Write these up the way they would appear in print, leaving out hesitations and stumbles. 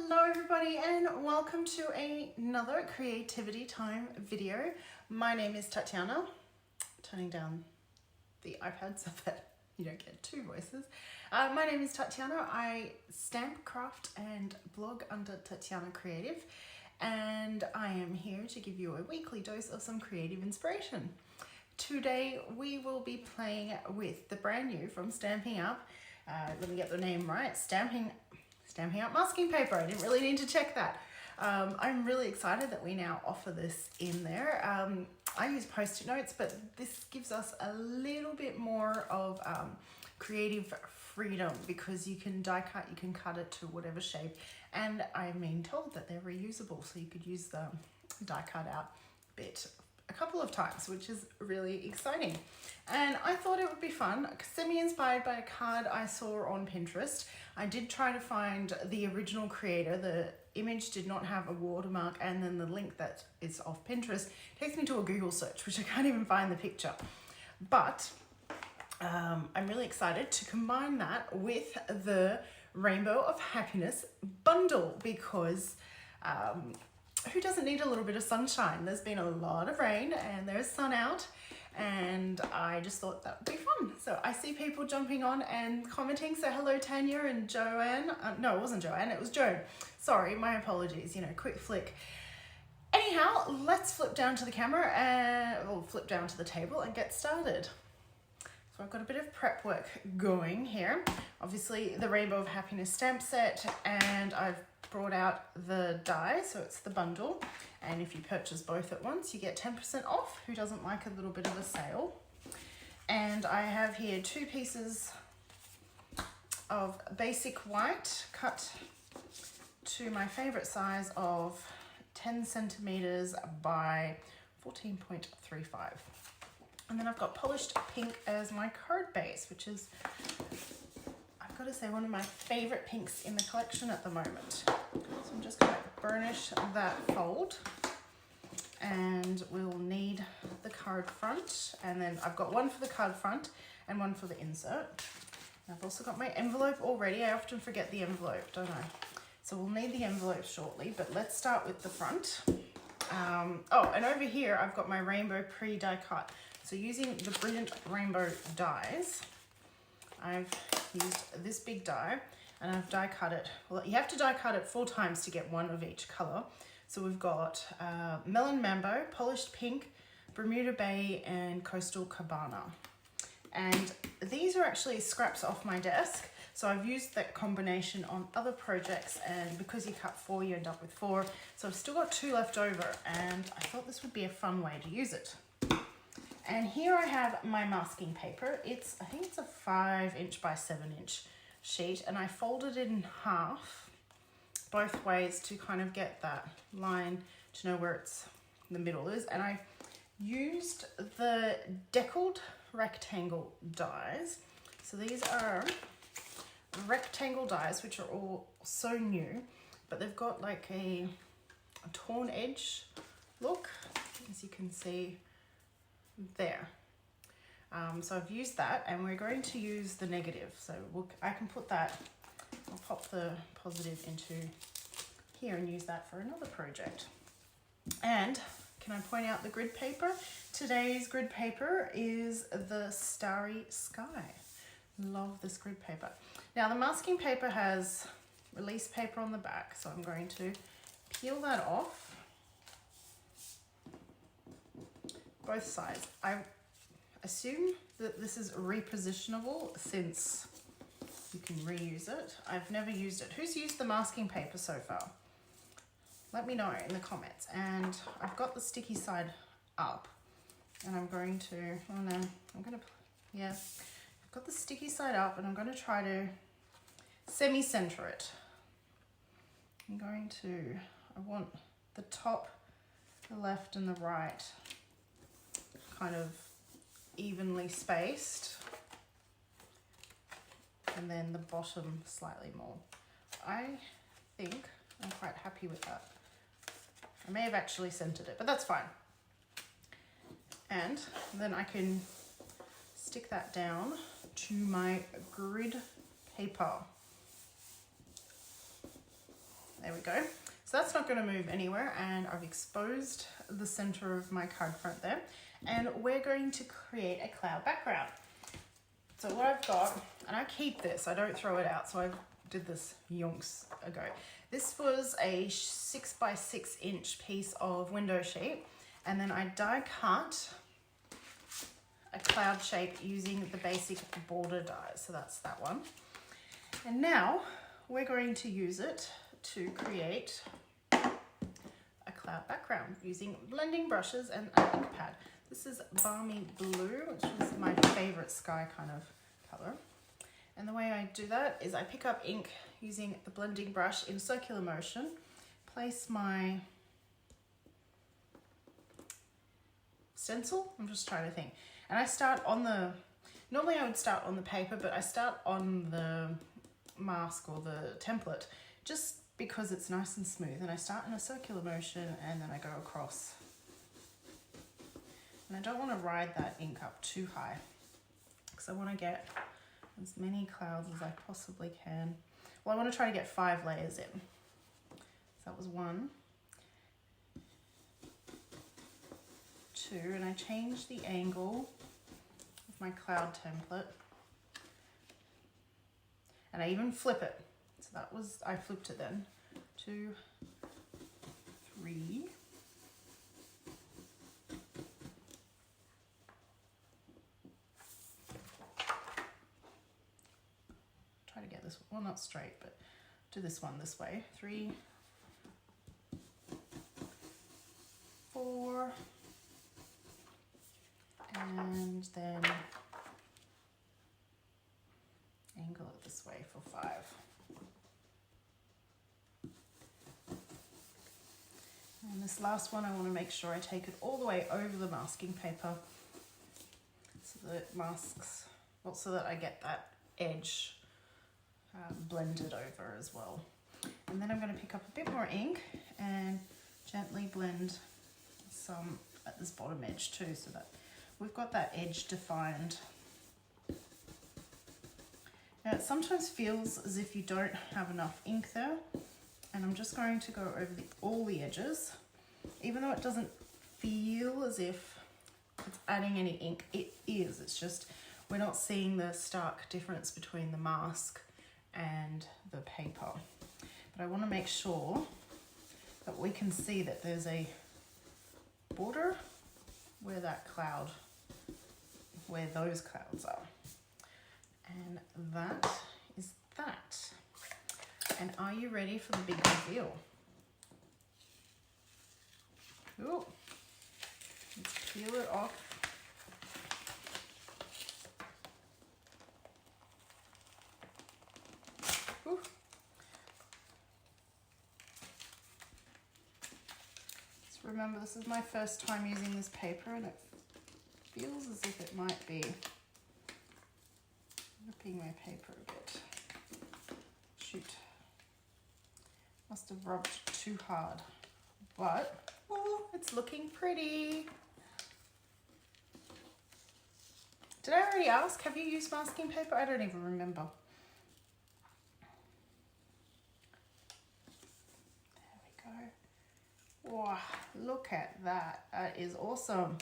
Hello everybody and welcome to another Creativity Time video. My name is Tatiana. Turning down the iPad so that you don't get two voices. My name is Tatiana. I stamp, craft and blog under Tatiana Creative, and I am here to give you a weekly dose of some creative inspiration. Today we will be playing with the brand new from Stampin' Up. Let me get the name right. Stampin' Up masking paper. I didn't really need to check that. I'm really excited that we now offer this in there. I use Post-it notes, but this gives us a little bit more of creative freedom because you can die cut, you can cut it to whatever shape, and I'm being told that they're reusable, so you could use the die cut out bit a couple of times, which is really exciting. And I thought it would be fun, semi-inspired by a card I saw on Pinterest. I did try to find the original creator. The image did not have a watermark, and then the link that is off Pinterest takes me to a Google search, which I can't even find the picture. But I'm really excited to combine that with the Rainbow of Happiness bundle because who doesn't need a little bit of sunshine? There's been a lot of rain and there's sun out, and I just thought that would be fun. So I see people jumping on and commenting. So hello Tanya and Joanne. No, it wasn't Joanne, it was Joan. Sorry, my apologies, quick flick. Anyhow, let's flip down to the camera and we'll flip down to the table and get started. So I've got a bit of prep work going here. Obviously the Rainbow of Happiness stamp set, and I've brought out the die, so it's the bundle, and if you purchase both at once you get 10% off. Who doesn't like a little bit of a sale? And I have here 2 pieces of basic white cut to my favorite size of 10 centimeters by 14.35, and then I've got polished pink as my card base, which is, I've got to say, one of my favorite pinks in the collection at the moment. So I'm just going to burnish that fold, and we'll need the card front, and then I've got one for the card front and one for the insert. And I've also got my envelope already. I often forget the envelope, don't I? So we'll need the envelope shortly, but let's start with the front. Oh, and over here I've got my rainbow pre-die cut. So using the Brilliant Rainbow dies, I've used this big die and I've die cut it. Well, you have to die cut it 4 times to get one of each color. So we've got Melon Mambo, Polished Pink, Bermuda Bay and Coastal Cabana. And these are actually scraps off my desk. So I've used that combination on other projects, and because you cut 4, you end up with 4. So I've still got 2 left over, and I thought this would be a fun way to use it. And here I have my masking paper. I think it's a 5" by 7" sheet, and I folded it in half both ways to kind of get that line to know where the middle is. And I used the Decaled rectangle dies. So these are rectangle dies, which are all so new, but they've got like a torn edge look, as you can see there. So I've used that, and we're going to use the negative. So I can put that, I'll pop the positive into here and use that for another project. And can I point out the grid paper? Today's grid paper is the Starry Sky. Love this grid paper. Now the masking paper has release paper on the back, so I'm going to peel that off both sides. I assume that this is repositionable since you can reuse it. I've never used it. Who's used the masking paper so far? Let me know in the comments. And I've got the sticky side up, and I'm going to, yeah, I've got the sticky side up, and I'm going to try to semi-center it. I want the top, the left and the right kind of evenly spaced, and then the bottom slightly more. I think I'm quite happy with that. I may have actually centered it, but that's fine. And then I can stick that down to my grid paper. There we go. So that's not going to move anywhere, and I've exposed the center of my card front there. And we're going to create a cloud background. So what I've got, and I keep this, I don't throw it out, so I did this yonks ago. This was a 6 by 6 inch piece of window sheet, and then I die cut a cloud shape using the basic border dies. So that's that one. And now we're going to use it to create a cloud background using blending brushes and an ink pad. This is Balmy Blue, which is my favorite sky kind of color. And the way I do that is I pick up ink using the blending brush in circular motion, place my stencil, I'm just trying to think, and I start on the, normally I would start on the paper, but I start on the mask or the template just because it's nice and smooth, and I start in a circular motion and then I go across. And I don't want to ride that ink up too high because I want to get as many clouds as I possibly can. Well, I want to try to get 5 layers in. So that was 1, 2, and I changed the angle of my cloud template. And I even flip it. So that was, I flipped it then. 2, 3. Try to get this, well, not straight, but do this one this way. 3, 4, and then angle it this way for 5. And this last one, I want to make sure I take it all the way over the masking paper so that it masks, well, so that I get that edge blended over as well. And then I'm going to pick up a bit more ink and gently blend some at this bottom edge too, so that we've got that edge defined. Now it sometimes feels as if you don't have enough ink there, and I'm just going to go over all the edges. Even though it doesn't feel as if it's adding any ink, it is. It's just we're not seeing the stark difference between the mask and the paper. But I want to make sure that we can see that there's a border where that cloud, where those clouds are. And that is that. And are you ready for the big reveal? Ooh, let's peel it off. Ooh. Just remember, this is my first time using this paper, and it feels as if it might be ripping my paper a bit. Shoot. Must have rubbed too hard, but oh, it's looking pretty. Did I already ask? Have you used masking paper? I don't even remember. There we go. Wow, look at that. That is awesome.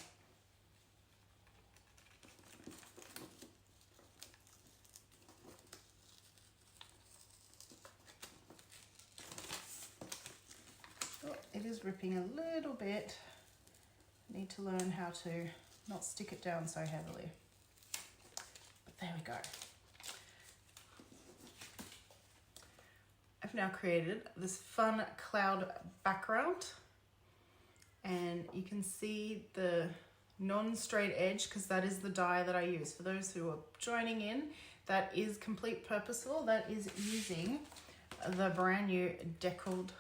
It is ripping a little bit. I need to learn how to not stick it down so heavily. But there we go. I've now created this fun cloud background, and you can see the non-straight edge because that is the die that I use. For those who are joining in, that is Complete Purposeful. That is using the brand new Decaled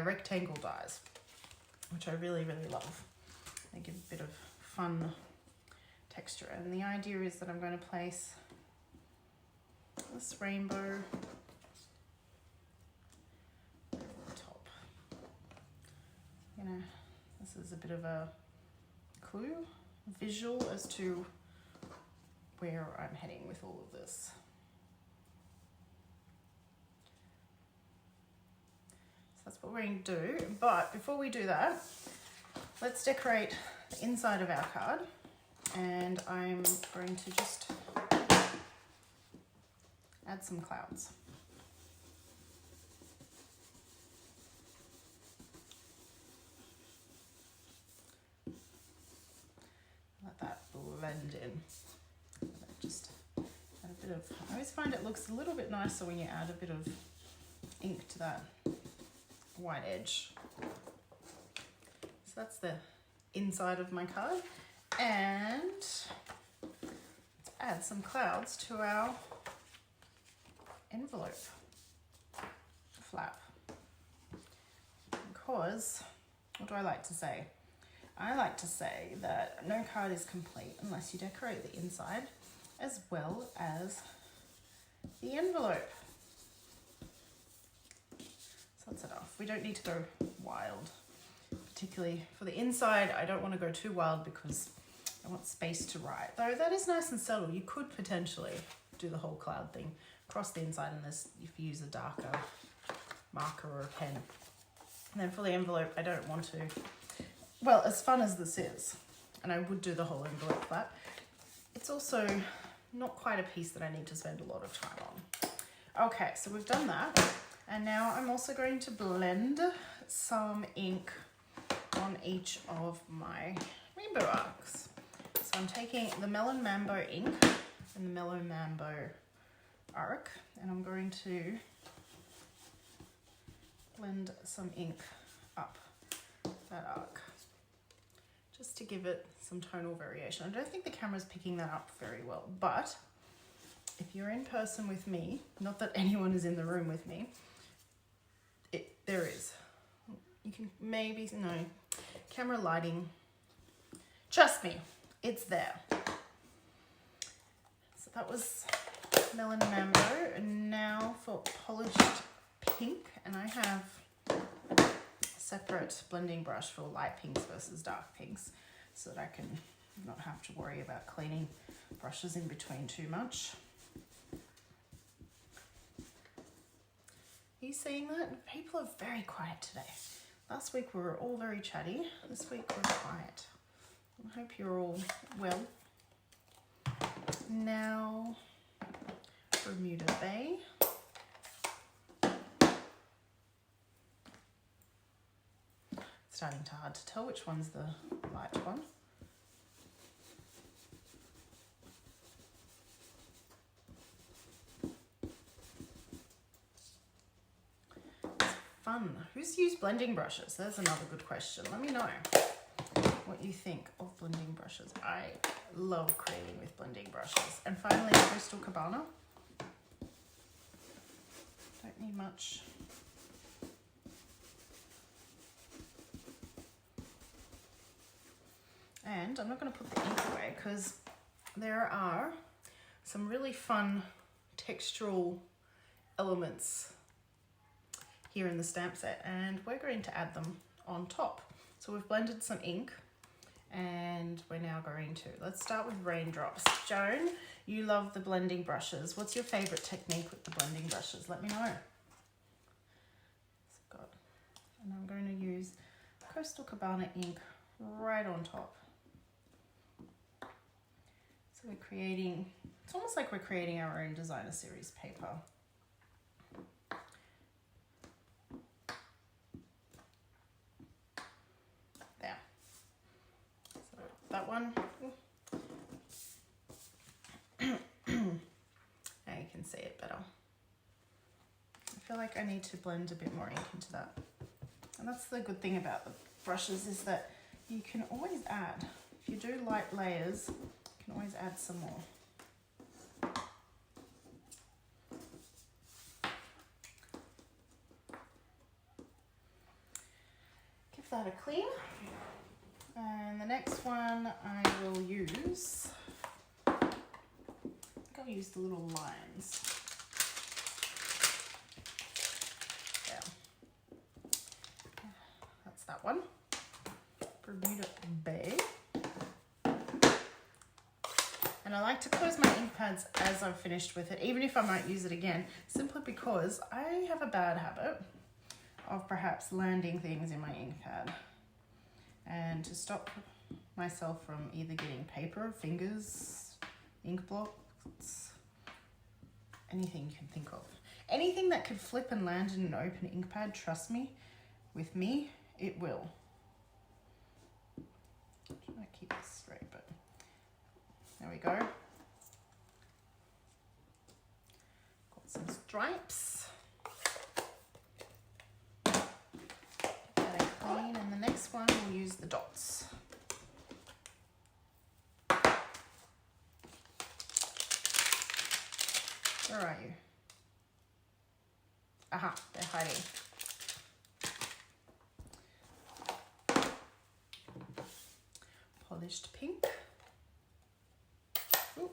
rectangle dies, which I really, really love. They give a bit of fun texture. And the idea is that I'm going to place this rainbow over the top. This is a bit of a clue, visual as to where I'm heading with all of this. what we're going to do. But before we do that, let's decorate the inside of our card. And I'm going to just add some clouds. Let that blend in. Just add a bit of, I always find it looks a little bit nicer when you add a bit of ink to that white edge. So that's the inside of my card. And let's add some clouds to our envelope flap. Because, what do I like to say? I like to say that no card is complete unless you decorate the inside as well as the envelope. So that's it off. We don't need to go wild. Particularly for the inside, I don't want to go too wild because I want space to write. Though that is nice and subtle. You could potentially do the whole cloud thing across the inside and this if you use a darker marker or a pen. And then for the envelope, I don't want to, well, as fun as this is, and I would do the whole envelope flap, it's also not quite a piece that I need to spend a lot of time on. Okay, so we've done that. And now I'm also going to blend some ink on each of my rainbow arcs. So I'm taking the Melon Mambo ink and the Melon Mambo arc, and I'm going to blend some ink up that arc just to give it some tonal variation. I don't think the camera's picking that up very well, but if you're in person with me, not that anyone is in the room with me, there is. You can maybe, no, camera lighting, trust me, it's there. So that was Melon Mambo, and now for polished pink, and I have a separate blending brush for light pinks versus dark pinks so that I can not have to worry about cleaning brushes in between too much. Are you seeing that? People are very quiet today. Last week we were all very chatty. This week we're quiet. I hope you're all well. Now, Bermuda Bay. Starting to hard to tell which one's the light one. Fun. Who's used blending brushes? That's another good question. Let me know what you think of blending brushes. I love creating with blending brushes. And finally, Crystal Cabana. Don't need much. And I'm not going to put the ink away because there are some really fun textural elements here in the stamp set, and we're going to add them on top. So we've blended some ink and we're now going to, let's start with raindrops. Joan, you love the blending brushes. What's your favorite technique with the blending brushes? Let me know. And I'm going to use Coastal Cabana ink right on top. So we're creating, it's almost like we're creating our own designer series paper. There. So that one. Now you can see it better. I feel like I need to blend a bit more ink into that. And that's the good thing about the brushes, is that you can always add. If you do light layers, you can always add some more. Give that a clean. And the next one I will use, I think I'll use the little lines. There. That's that one. Bermuda Bay. And I like to close my ink pads as I've finished with it, even if I might use it again, simply because I have a bad habit of perhaps landing things in my ink pad. And to stop myself from either getting paper, fingers, ink blots, anything you can think of. Anything that could flip and land in an open ink pad, trust me, with me, it will. I'm trying to keep this straight, but there we go. Got some stripes. Get that clean, and the next one we'll use the dots. Where are you? Aha, they're hiding. Polished pink. Ooh.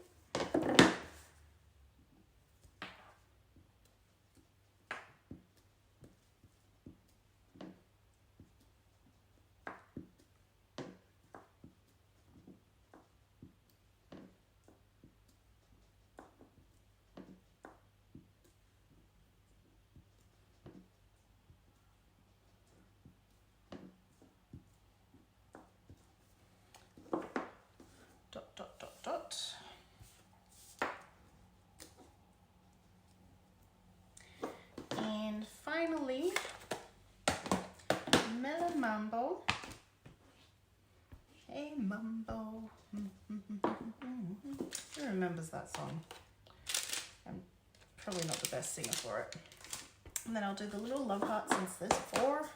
Dot, dot, dot, dot. And finally, Mellow Mambo. Hey Mambo. Who remembers that song? I'm probably not the best singer for it. And then I'll do the little love heart since there's 4.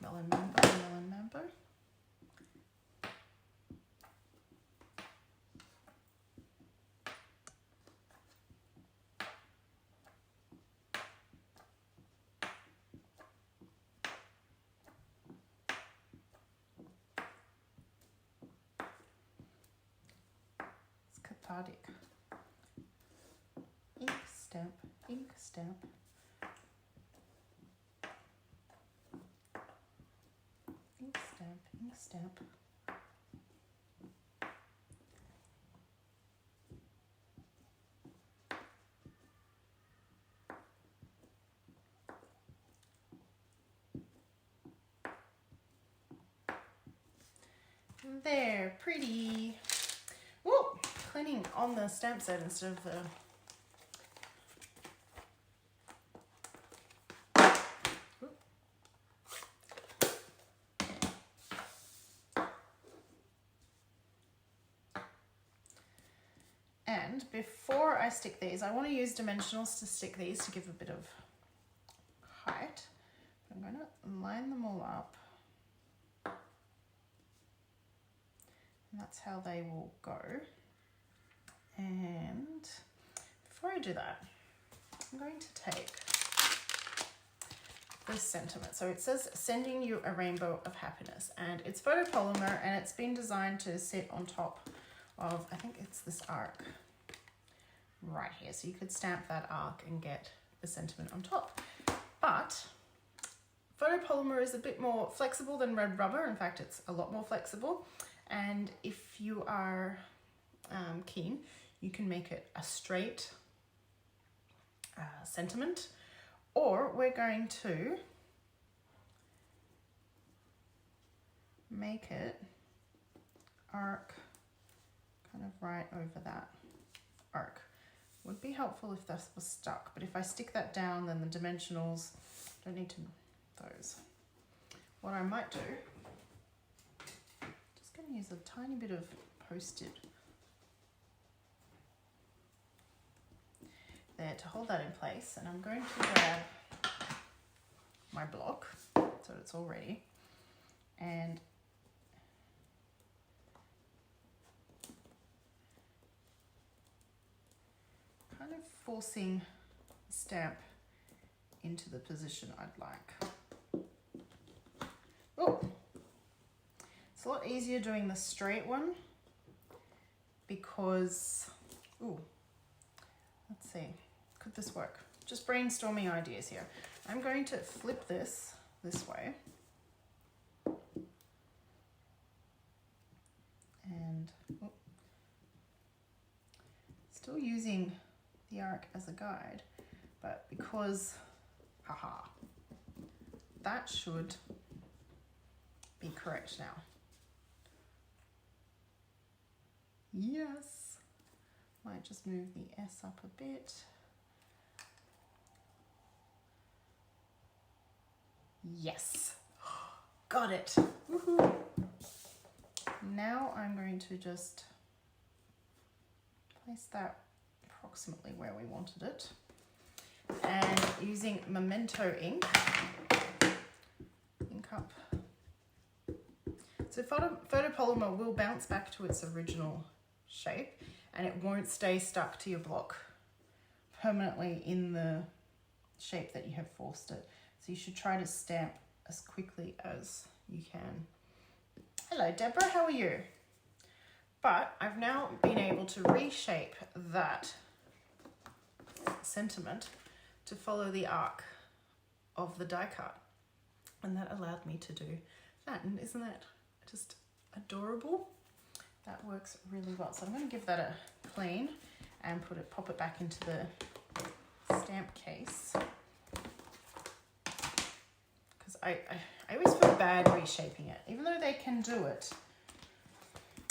Mellow Mambo, Mellow Mambo. Cathartic. Ink stamp, ink stamp. Ink stamp, ink stamp. There, pretty. Woo! Cleaning on the stamp set instead of the... And before I stick these, I want to use dimensionals to stick these to give a bit of height. I'm going to line them all up. And that's how they will go. And before I do that, I'm going to take this sentiment. So it says, sending you a rainbow of happiness. And it's photopolymer and it's been designed to sit on top of, I think it's this arc right here. So you could stamp that arc and get the sentiment on top. But photopolymer is a bit more flexible than red rubber. In fact, it's a lot more flexible. And if you are keen, you can make it a straight sentiment, or we're going to make it arc kind of right over that arc. Would be helpful if this was stuck, but if I stick that down, then the dimensionals don't need to those. What I might do, just going to use a tiny bit of Post-it there to hold that in place, and I'm going to grab my block so it's all ready, and kind of forcing the stamp into the position I'd like. Oh, it's a lot easier doing the straight one because, ooh, let's see, could this work? Just brainstorming ideas here. I'm going to flip this way. And oh, still using the arc as a guide, but because Haha. That should be correct now. Yes. Might just move the S up a bit. Yes. Got it. Woohoo. Now I'm going to just place that approximately where we wanted it. And using Memento ink up. So photopolymer will bounce back to its original shape and it won't stay stuck to your block permanently in the shape that you have forced it. So you should try to stamp as quickly as you can. Hello Deborah, how are you? But I've now been able to reshape that sentiment to follow the arc of the die cut. And that allowed me to do that. And isn't that just adorable? That works really well. So I'm going to give that a clean and pop it back into the stamp case. Because I always feel bad reshaping it. Even though they can do it,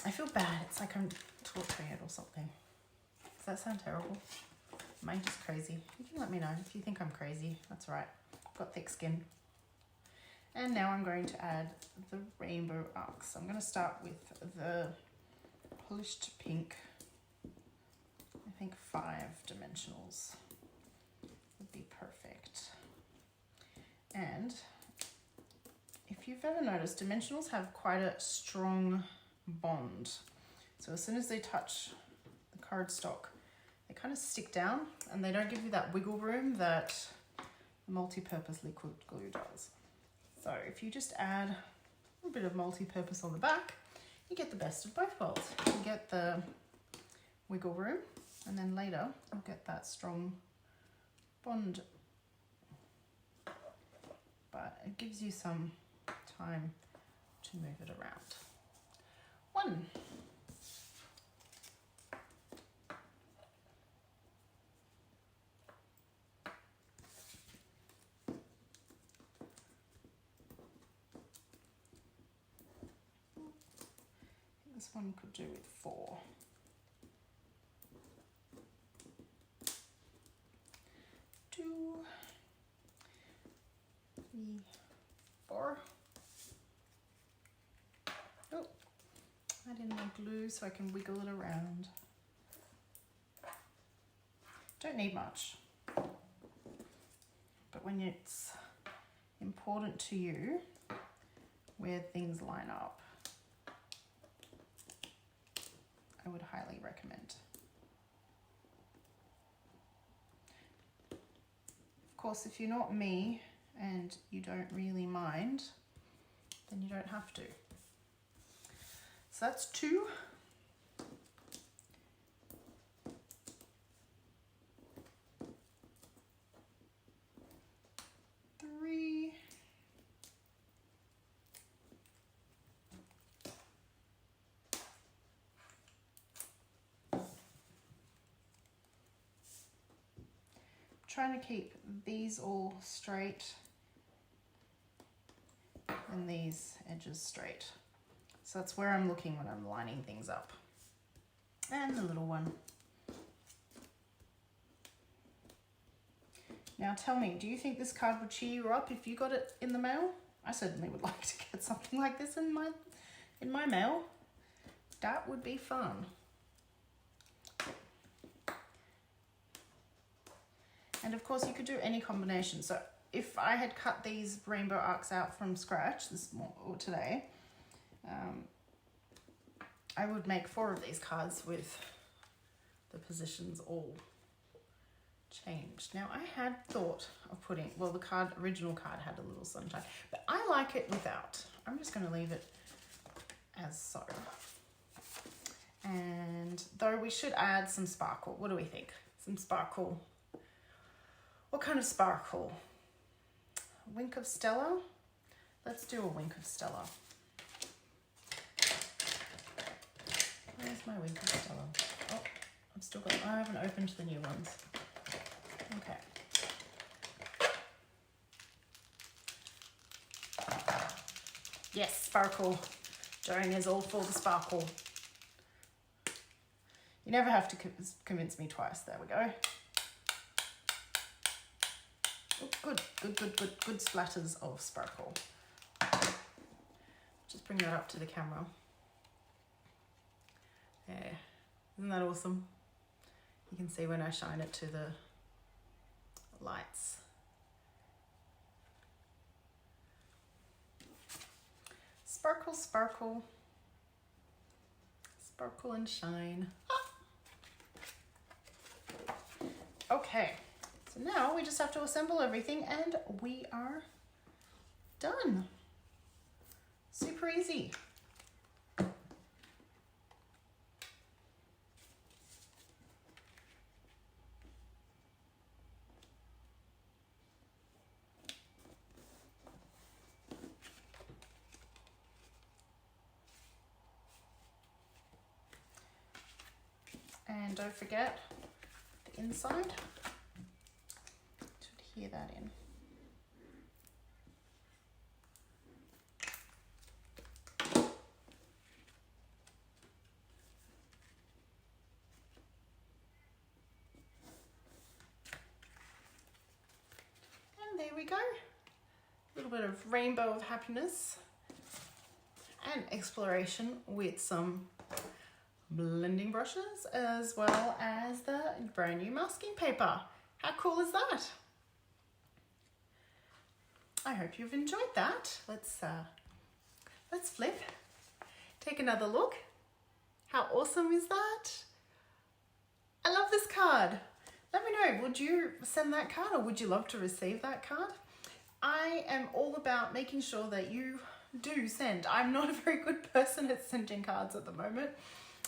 I feel bad. It's like I'm torturing it or something. Does that sound terrible? Am I just crazy? You can let me know if you think I'm crazy. That's right. I've got thick skin. And now I'm going to add the rainbow arcs. I'm going to start with the polished pink. I think 5 dimensionals would be perfect. And if you've ever noticed, dimensionals have quite a strong bond. So as soon as they touch the cardstock, they kind of stick down and they don't give you that wiggle room that multi-purpose liquid glue does. So if you just add a little bit of multi-purpose on the back, you get the best of both worlds. You get the wiggle room and then later you'll get that strong bond. But it gives you some time to move it around. 1. This one could do with 4. 2, 3, 4. Oh, add in my glue so I can wiggle it around. Don't need much, but when it's important to you where things line up, I would highly recommend. Of course, if you're not me and you don't really mind, then you don't have to. So that's 2. 3. 4. Trying to keep these all straight and these edges straight. So that's where I'm looking when I'm lining things up. And the little one. Now tell me, do you think this card would cheer you up if you got it in the mail? I certainly would like to get something like this in my mail. That would be fun. And of course you could do any combination. So if I had cut these rainbow arcs out from scratch or today, I would make 4 of these cards with the positions all changed. Now I had thought of putting, well, the original card had a little sunshine, but I like it without. I'm just going to leave it as so. And though we should add some sparkle. What do we think? Some sparkle. What kind of sparkle? A wink of Stella? Let's do a wink of Stella. Where's my wink of Stella? Oh, I haven't opened the new ones. Okay. Yes, sparkle. Joan is all for the sparkle. You never have to convince me twice. There we go. Oh, good splatters of sparkle. Just bring that up to the camera. Yeah, isn't that awesome? You can see when I shine it to the lights. Sparkle, sparkle. Sparkle and shine. Ah. Okay, so now we just have to assemble everything and we are done. Super easy. And don't forget the inside to adhere that in. And there we go. A little bit of rainbow of happiness and exploration with some blending brushes as well as the brand new masking paper. How cool is that? I hope you've enjoyed that. Let's flip. Take another look. How awesome is that? I love this card. Let me know, would you send that card or would you love to receive that card? I am all about making sure that you do send. I'm not a very good person at sending cards at the moment.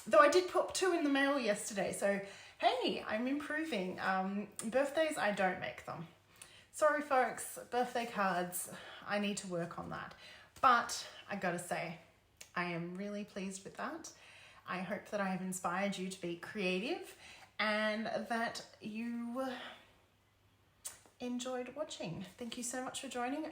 Though I did put 2 in the mail yesterday, so hey, I'm improving. Birthdays, I don't make them. Sorry folks, birthday cards, I need to work on that. But I gotta say, I am really pleased with that. I hope that I have inspired you to be creative and that you enjoyed watching. Thank you so much for joining.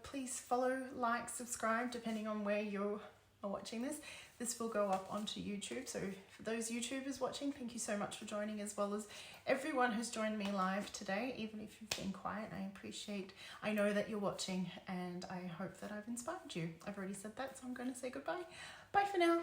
Please follow, like, subscribe, depending on where you are watching this. This will go up onto YouTube, so for those YouTubers watching, thank you so much for joining, as well as everyone who's joined me live today. Even if you've been quiet, I know that you're watching, and I hope that I've inspired you. I've already said that, so I'm going to say goodbye. Bye for now.